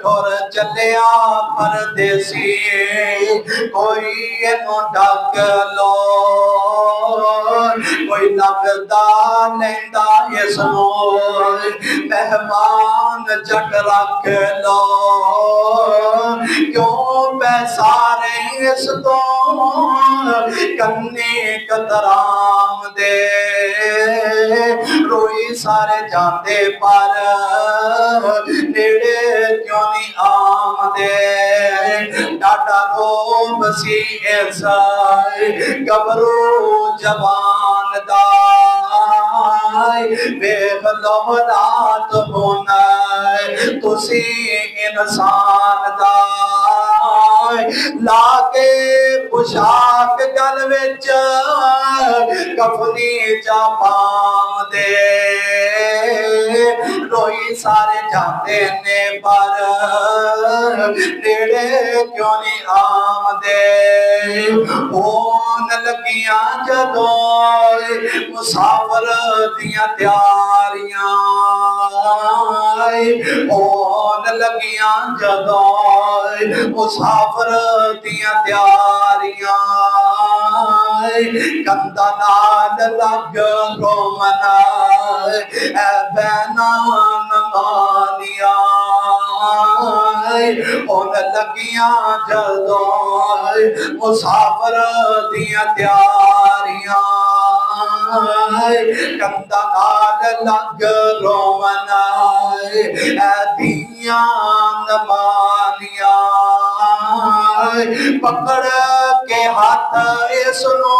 और चलिया परदेसी कोई इनू डक लो कोई लगदा लेंदा इसनू मेहमान चक रख लो क्यों पैसारे इस तो कन्ने कतराम दे रोई सारे जाते पर नेड़े क्यों नहीं आमदे डाटा रोब सी इस गबरू जवान दा वेख लो रात होना तुसी इंसान दा लाके पोशाक गल विच कफनी चा पाम दे रोई सारे जाते ने पर नेड़े क्यों नहीं आमदे होन लगियां जदों मुसाफर दियां तैयारियां होन लगियां जदों मुसाफर दियां तैयारियां कंधा नाल लग रोमना ऐ बैनान मानिया होन लगियां जदों मुसाफर दियां तैयारियां कंधा नाल लग रोमना ऐ दियां मानिया पकड़ के हाथ इसनू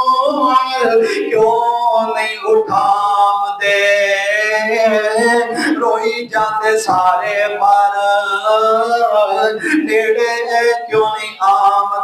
क्यों नहीं उठाम दे रोई जाते सारे पर नेड़े क्यों नहीं आमदे।